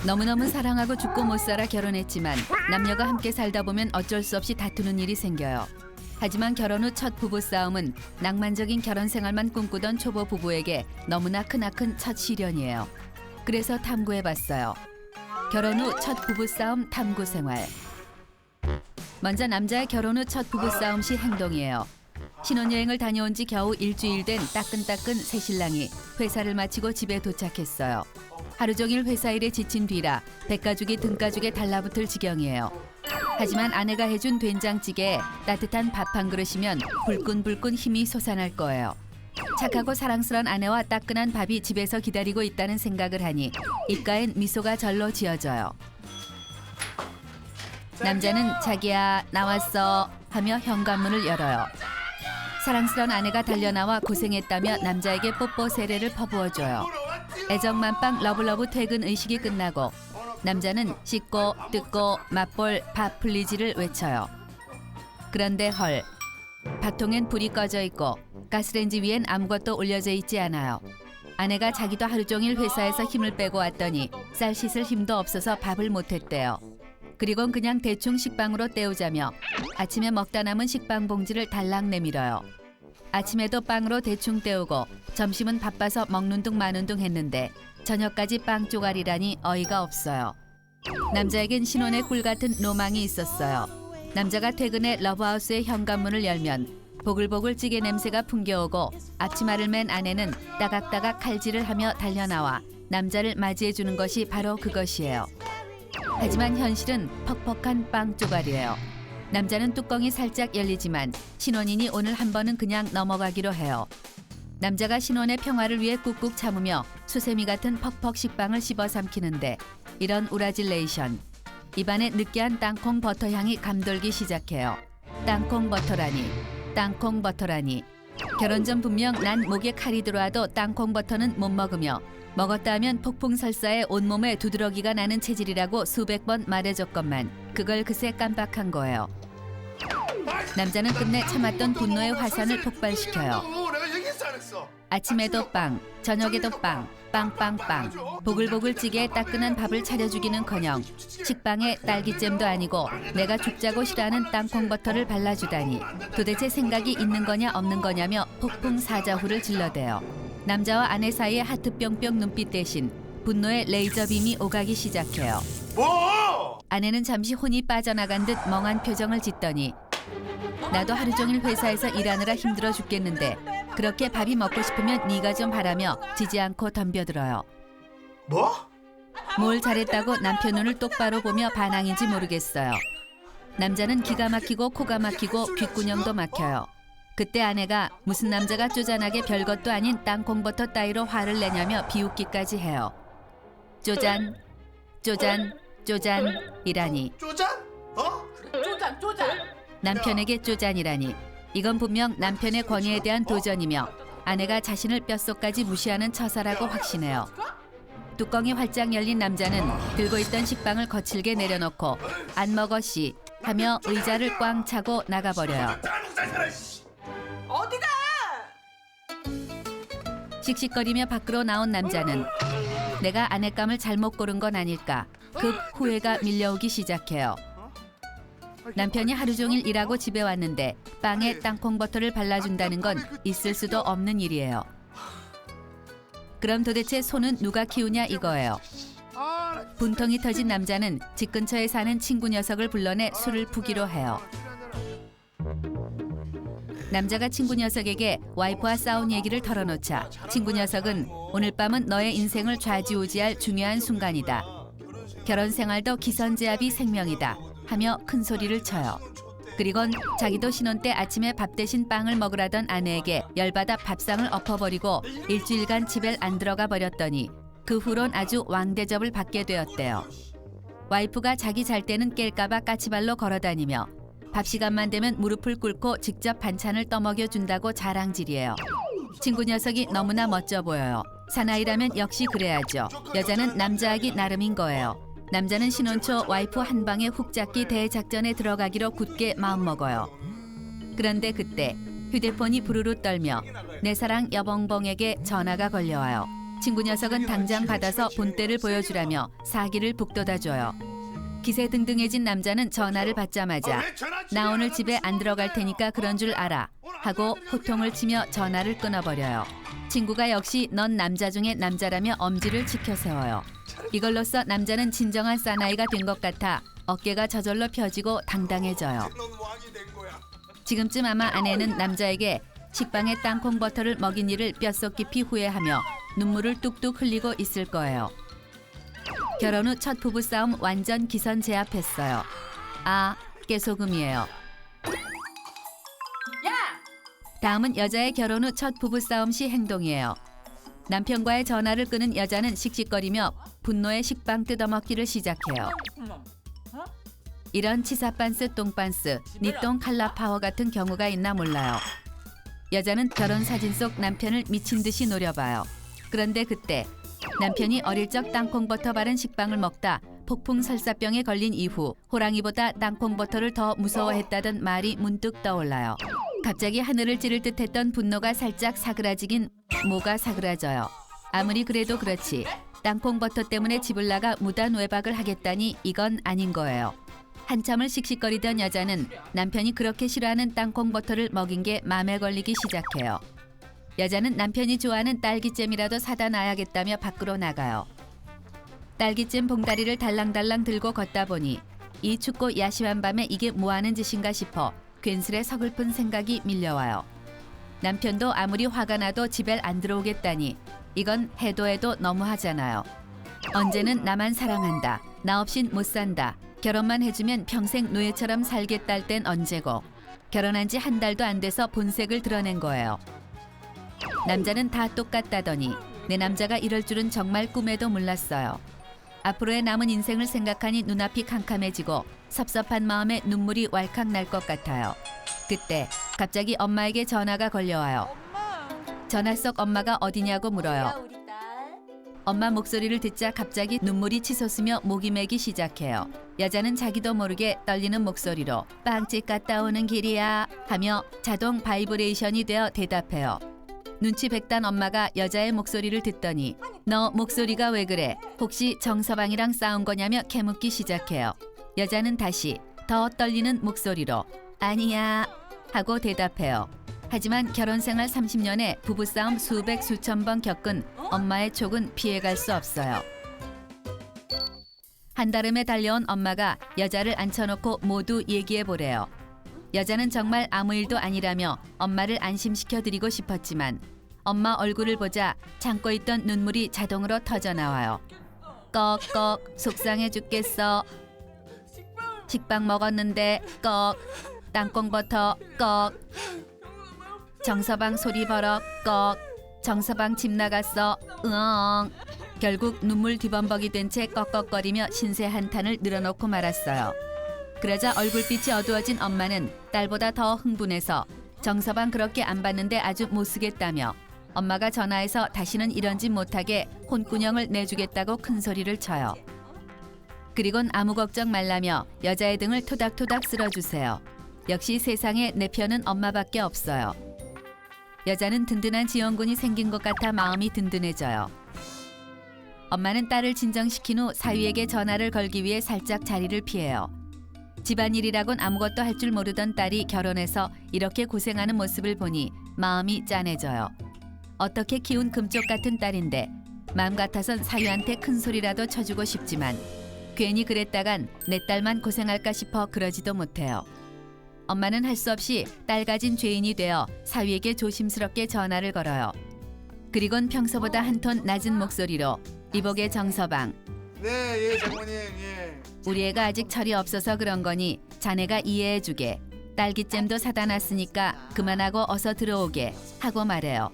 너무너무 사랑하고 죽고 못 살아 결혼했지만 남녀가 함께 살다 보면 어쩔 수 없이 다투는 일이 생겨요. 하지만 결혼 후 첫 부부싸움은 낭만적인 결혼 생활만 꿈꾸던 초보 부부에게 너무나 크나큰 첫 시련이에요. 그래서 탐구해봤어요. 결혼 후 첫 부부싸움 탐구 생활. 먼저 남자의 결혼 후 첫 부부싸움 시 행동이에요. 신혼여행을 다녀온 지 겨우 일주일 된 따끈따끈 새신랑이 회사를 마치고 집에 도착했어요. 하루 종일 회사 일에 지친 뒤라 백가죽이 등가죽에 달라붙을 지경이에요. 하지만 아내가 해준 된장찌개에 따뜻한 밥 한 그릇이면 불끈불끈 힘이 솟아날 거예요. 착하고 사랑스러운 아내와 따끈한 밥이 집에서 기다리고 있다는 생각을 하니 입가엔 미소가 절로 지어져요. 남자는 자기야 나왔어 하며 현관문을 열어요. 사랑스러운 아내가 달려나와 고생했다며 남자에게 뽀뽀 세례를 퍼부어줘요. 애정 만빵 러블러브 퇴근 의식이 끝나고 남자는 씻고 뜯고 맛볼 밥 플리즈를 외쳐요. 그런데 헐, 밥통엔 불이 꺼져 있고 가스레인지 위엔 아무것도 올려져 있지 않아요. 아내가 자기도 하루 종일 회사에서 힘을 빼고 왔더니 쌀 씻을 힘도 없어서 밥을 못했대요. 그리곤 그냥 대충 식빵으로 때우자며 아침에 먹다 남은 식빵 봉지를 달랑 내밀어요. 아침에도 빵으로 대충 때우고 점심은 바빠서 먹는 둥 마는 둥 했는데 저녁까지 빵 쪼가리라니 어이가 없어요. 남자에겐 신혼의 꿀 같은 로망이 있었어요. 남자가 퇴근해 러브하우스의 현관문을 열면 보글보글 찌개 냄새가 풍겨오고 앞치마를 맨 아내는 따각따각 칼질을 하며 달려나와 남자를 맞이해주는 것이 바로 그것이에요. 하지만 현실은 퍽퍽한 빵 쪼가리예요. 남자는 뚜껑이 살짝 열리지만 신혼이니 오늘 한 번은 그냥 넘어가기로 해요. 남자가 신혼의 평화를 위해 꾹꾹 참으며 수세미 같은 퍽퍽 식빵을 씹어 삼키는데 이런 우라질레이션. 입안에 느끼한 땅콩 버터 향이 감돌기 시작해요. 땅콩 버터라니, 땅콩 버터라니. 결혼 전 분명 난 목에 칼이 들어와도 땅콩 버터는 못 먹으며 먹었다 하면 폭풍 설사에 온몸에 두드러기가 나는 체질이라고 수백 번 말해줬건만 그걸 그새 깜빡한 거예요. 남자는 끝내 참았던 분노의 화산을 폭발시켜요. 아침에도 빵, 저녁에도 빵, 빵빵빵. 보글보글 찌개에 따끈한 밥을 차려주기는커녕 식빵에 딸기잼도 아니고 내가 죽자고 싫어하는 땅콩버터를 발라주다니 도대체 생각이 있는 거냐 없는 거냐며 폭풍 사자후를 질러대요. 남자와 아내 사이의 하트 뿅뿅 눈빛 대신 분노의 레이저빔이 오가기 시작해요. 아내는 잠시 혼이 빠져나간 듯 멍한 표정을 짓더니 나도 하루 종일 회사에서 일하느라 힘들어 죽겠는데 그렇게 밥이 먹고 싶으면 네가 좀 하라며 지지 않고 덤벼들어요. 뭐? 뭘 잘했다고 남편 눈을 똑바로 보며 반항인지 모르겠어요. 남자는 기가 막히고 코가 막히고 귓구녕도 막혀요. 그때 아내가 무슨 남자가 쪼잔하게 별것도 아닌 땅콩버터 따위로 화를 내냐며 비웃기까지 해요. 쪼잔, 쪼잔, 쪼잔이라니. 쪼잔? 어? 쪼잔. 남편에게 쪼잔이라니. 이건 분명 남편의 권위에 대한 도전이며 아내가 자신을 뼛속까지 무시하는 처사라고 확신해요. 뚜껑이 활짝 열린 남자는 들고 있던 식빵을 거칠게 내려놓고 안 먹어 씨 하며 의자를 꽝 차고 나가버려요. 어디가? 씩씩거리며 밖으로 나온 남자는 내가 아내감을 잘못 고른 건 아닐까 급 후회가 밀려오기 시작해요. 남편이 하루 종일 일하고 집에 왔는데 빵에 땅콩버터를 발라준다는 건 있을 수도 없는 일이에요. 그럼 도대체 소는 누가 키우냐 이거예요. 분통이 터진 남자는 집 근처에 사는 친구 녀석을 불러내 술을 푸기로 해요. 남자가 친구 녀석에게 와이프와 싸운 얘기를 털어놓자 친구 녀석은 오늘 밤은 너의 인생을 좌지우지할 중요한 순간이다. 결혼 생활도 기선제압이 생명이다. 하며 큰 소리를 쳐요. 그리곤 자기도 신혼 때 아침에 밥 대신 빵을 먹으라던 아내에게 열받아 밥상을 엎어버리고 일주일간 집에 안 들어가 버렸더니 그 후론 아주 왕대접을 받게 되었대요. 와이프가 자기 잘 때는 깰까봐 까치발로 걸어다니며 밥 시간만 되면 무릎을 꿇고 직접 반찬을 떠먹여준다고 자랑질이에요. 친구 녀석이 너무나 멋져 보여요. 사나이라면 역시 그래야죠. 여자는 남자하기 나름인 거예요. 남자는 신혼 초 와이프 한 방에 훅 잡기 대작전에 들어가기로 굳게 마음먹어요. 그런데 그때 휴대폰이 부르르 떨며 내 사랑 여봉봉에게 전화가 걸려와요. 친구 녀석은 당장 받아서 본때를 보여주라며 사기를 북돋아줘요. 기세등등해진 남자는 전화를 받자마자 나 오늘 집에 안 들어갈 테니까 그런 줄 알아 하고 호통을 치며 전화를 끊어버려요. 친구가 역시 넌 남자 중에 남자라며 엄지를 치켜 세워요. 이걸로써 남자는 진정한 사나이가 된 것 같아 어깨가 저절로 펴지고 당당해져요. 지금쯤 아마 아내는 남자에게 식빵에 땅콩 버터를 먹인 일을 뼛속 깊이 후회하며 눈물을 뚝뚝 흘리고 있을 거예요. 결혼 후 첫 부부싸움 완전 기선제압했어요. 아, 깨소금이에요. 다음은 여자의 결혼 후 첫 부부싸움 시 행동이에요. 남편과의 전화를 끊은 여자는 씩씩거리며 분노에 식빵 뜯어먹기를 시작해요. 이런 치사빤스 똥빤스, 니똥 칼라파워 같은 경우가 있나 몰라요. 여자는 결혼 사진 속 남편을 미친 듯이 노려봐요. 그런데 그때 남편이 어릴 적 땅콩버터 바른 식빵을 먹다 폭풍 설사병에 걸린 이후 호랑이보다 땅콩버터를 더 무서워했다던 말이 문득 떠올라요. 갑자기 하늘을 찌를 듯했던 분노가 살짝 사그라지긴 뭐가 사그라져요. 아무리 그래도 그렇지 땅콩버터 때문에 집을 나가 무단 외박을 하겠다니 이건 아닌 거예요. 한참을 씩씩거리던 여자는 남편이 그렇게 싫어하는 땅콩버터를 먹인 게 맘에 걸리기 시작해요. 여자는 남편이 좋아하는 딸기잼이라도 사다 놔야겠다며 밖으로 나가요. 딸기잼 봉다리를 달랑달랑 들고 걷다 보니 이 춥고 야심한 밤에 이게 뭐하는 짓인가 싶어 괜스레 서글픈 생각이 밀려와요. 남편도 아무리 화가 나도 집에 안 들어오겠다니 이건 해도 해도 너무하잖아요. 언제는 나만 사랑한다. 나 없인 못 산다. 결혼만 해주면 평생 노예처럼 살겠다할 땐 언제고 결혼한 지 한 달도 안 돼서 본색을 드러낸 거예요. 남자는 다 똑같다더니 내 남자가 이럴 줄은 정말 꿈에도 몰랐어요. 앞으로의 남은 인생을 생각하니 눈앞이 캄캄해지고 섭섭한 마음에 눈물이 왈칵 날 것 같아요. 그때 갑자기 엄마에게 전화가 걸려와요. 전화 속 엄마가 어디냐고 물어요. 엄마 목소리를 듣자 갑자기 눈물이 치솟으며 목이 메기 시작해요. 여자는 자기도 모르게 떨리는 목소리로 빵집 갔다 오는 길이야 하며 자동 바이브레이션이 되어 대답해요. 눈치 백단 엄마가 여자의 목소리를 듣더니 너 목소리가 왜 그래? 혹시 정서방이랑 싸운 거냐며 캐묻기 시작해요. 여자는 다시 더 떨리는 목소리로 아니야 하고 대답해요. 하지만 결혼생활 30년에 부부싸움 수백 수천 번 겪은 엄마의 촉은 피해갈 수 없어요. 한달음에 달려온 엄마가 여자를 앉혀놓고 모두 얘기해보래요. 여자는 정말 아무 일도 아니라며 엄마를 안심시켜드리고 싶었지만 엄마 얼굴을 보자 참고 있던 눈물이 자동으로 터져나와요. 꺽꺽 속상해 죽겠어. 식빵 먹었는데 꺽 땅콩버터 꺽 정서방 소리 버럭 꺽 정서방 집 나갔어 으엉 결국 눈물 뒤범벅이 된 채 꺽꺽거리며 신세 한탄을 늘어놓고 말았어요. 그러자 얼굴빛이 어두워진 엄마는 딸보다 더 흥분해서 정서방 그렇게 안 봤는데 아주 못쓰겠다며 엄마가 전화해서 다시는 이런 짓 못하게 혼꾸녕을 내주겠다고 큰 소리를 쳐요. 그리곤 아무 걱정 말라며 여자의 등을 토닥토닥 쓸어주세요. 역시 세상에 내 편은 엄마밖에 없어요. 여자는 든든한 지원군이 생긴 것 같아 마음이 든든해져요. 엄마는 딸을 진정시킨 후 사위에게 전화를 걸기 위해 살짝 자리를 피해요. 집안일이라곤 아무것도 할 줄 모르던 딸이 결혼해서 이렇게 고생하는 모습을 보니 마음이 짠해져요. 어떻게 키운 금쪽 같은 딸인데 마음 같아선 사위한테 큰 소리라도 쳐주고 싶지만 괜히 그랬다간 내 딸만 고생할까 싶어 그러지도 못해요. 엄마는 할 수 없이 딸 가진 죄인이 되어 사위에게 조심스럽게 전화를 걸어요. 그리곤 평소보다 한 톤 낮은 목소리로 이복의 정서방. 네, 예, 장모님, 예. 우리 애가 아직 철이 없어서 그런 거니 자네가 이해해주게. 딸기잼도 사다 놨으니까 그만하고 어서 들어오게 하고 말해요.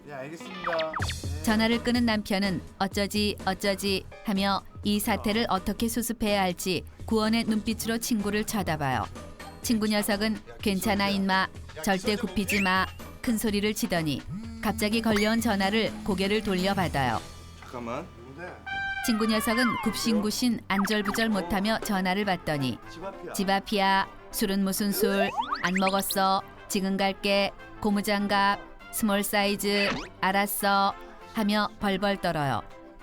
예, 알겠습니다. 예. 전화를 끊은 남편은 어쩌지 하며 이 사태를 어떻게 수습해야 할지 구원의 눈빛으로 친구를 쳐다봐요. 친구 녀석은 괜찮아 인마 절대 굽히지 마 큰 소리를 치더니 갑자기 걸려온 전화를 고개를 돌려 받아요. 잠깐만. 누군데? 친구 녀석은 굽신굽신 안절부절 못하며 전화를 받더니 집 앞이야. 집 앞이야. 술은 무슨 술? 안 먹었어. 지금 갈게. 고무장갑 스몰 사이즈 알았어 하며 벌벌 떨어요.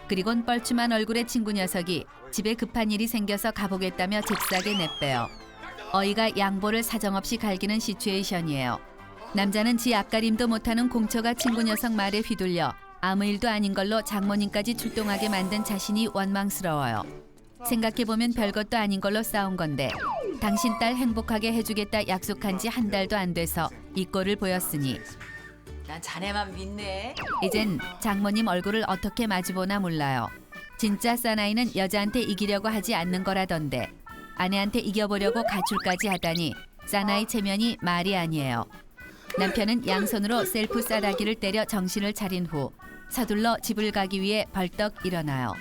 그리곤 뻘쭘한 얼굴의 친구 녀석이 집에 급한 일이 생겨서 가보겠다며 잽싸게 내빼요. 어이가 양보를 사정없이 갈기는 시츄에이션이에요. 남자는 지 앞가림도 못하는 공처가 친구 녀석 말에 휘둘려 아무 일도 아닌 걸로 장모님까지 출동하게 만든 자신이 원망스러워요. 생각해보면 별것도 아닌 걸로 싸운 건데 당신 딸 행복하게 해주겠다 약속한 지 한 달도 안 돼서 이 꼴을 보였으니 난 자네만 믿네. 이젠 장모님 얼굴을 어떻게 마주보나 몰라요. 진짜 사나이는 여자한테 이기려고 하지 않는 거라던데 아내한테 이겨보려고 가출까지 하다니 사나이 체면이 말이 아니에요. 남편은 양손으로 셀프 싸다기를 때려 정신을 차린 후 서둘러 집을 가기 위해 벌떡 일어나요.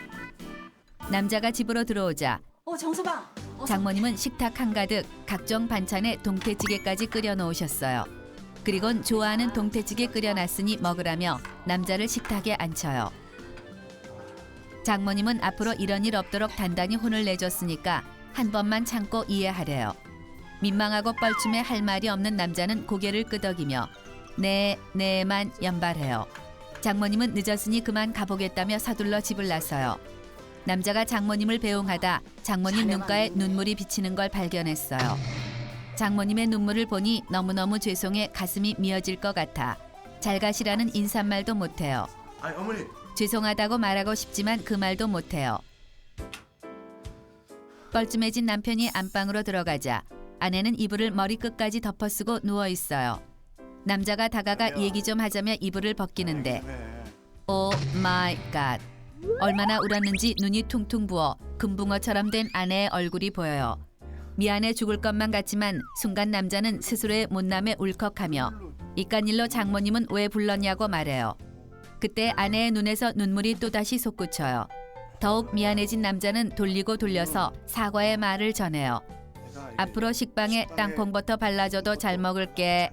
남자가 집으로 들어오자 정서방. 장모님은 식탁 한가득 각종 반찬에 동태찌개까지 끓여 놓으셨어요. 그리곤 좋아하는 동태찌개 끓여놨으니 먹으라며 남자를 식탁에 앉혀요. 장모님은 앞으로 이런 일 없도록 단단히 혼을 내줬으니까 한 번만 참고 이해하래요. 민망하고 뻘쭘해 할 말이 없는 남자는 고개를 끄덕이며 네만 연발해요. 장모님은 늦었으니 그만 가보겠다며 서둘러 집을 나서요. 남자가 장모님을 배웅하다 장모님 눈가에 눈물이 비치는 걸 발견했어요. 장모님의 눈물을 보니 너무너무 죄송해 가슴이 미어질 것 같아 잘 가시라는 인사말도 못해요. 아니 어머니. 죄송하다고 말하고 싶지만 그 말도 못해요. 뻘쭘해진 남편이 안방으로 들어가자 아내는 이불을 머리끝까지 덮어쓰고 누워있어요. 남자가 다가가 얘기 좀 하자며 이불을 벗기는데 오 마이 갓. 얼마나 울었는지 눈이 퉁퉁 부어 금붕어처럼 된 아내의 얼굴이 보여요. 미안해 죽을 것만 같지만 순간 남자는 스스로의 못남에 울컥하며 이깟 일로 장모님은 왜 불렀냐고 말해요. 그때 아내의 눈에서 눈물이 또다시 솟구쳐요. 더욱 미안해진 남자는 돌리고 돌려서 사과의 말을 전해요. 앞으로 식빵에 땅콩버터 발라줘도 잘 먹을게.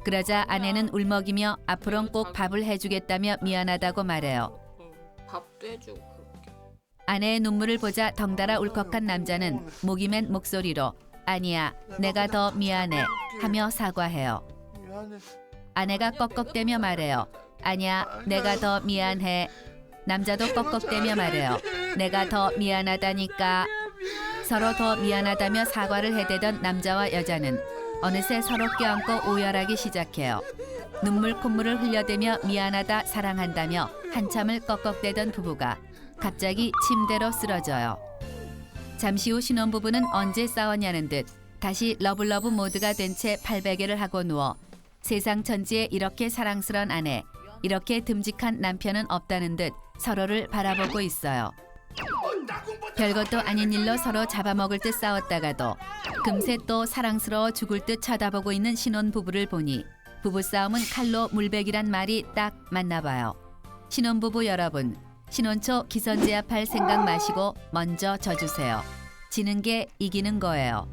그러자 아내는 울먹이며 앞으론 꼭 밥을 해주겠다며 미안하다고 말해요. 밥도 해주고 그렇게. 아내의 눈물을 보자 덩달아 울컥한 남자는 목이 맨 목소리로 아니야 내가 더 미안해 하며 사과해요. 미안해. 아내가 꺽꺽대며 말해요. 아니야 내가 더 미안해. 남자도 꺽꺽대며 말해요. 내가 더 미안하다니까. 서로 더 미안하다며 사과를 해대던 남자와 여자는 어느새 서로 껴안고 오열하기 시작해요. 눈물 콧물을 흘려대며 미안하다 사랑한다며 한참을 꺽꺽대던 부부가 갑자기 침대로 쓰러져요. 잠시 후 신혼부부는 언제 싸웠냐는 듯 다시 러블러브 모드가 된 채 팔베개를 하고 누워 세상 천지에 이렇게 사랑스런 아내, 이렇게 듬직한 남편은 없다는 듯 서로를 바라보고 있어요. 별것도 아닌 일로 서로 잡아먹을 듯 싸웠다가도 금세 또 사랑스러워 죽을 듯 쳐다보고 있는 신혼부부를 보니 부부싸움은 칼로 물베기란 말이 딱 맞나 봐요. 신혼부부 여러분, 신혼초 기선제압할 생각 마시고 먼저 져주세요. 지는 게 이기는 거예요.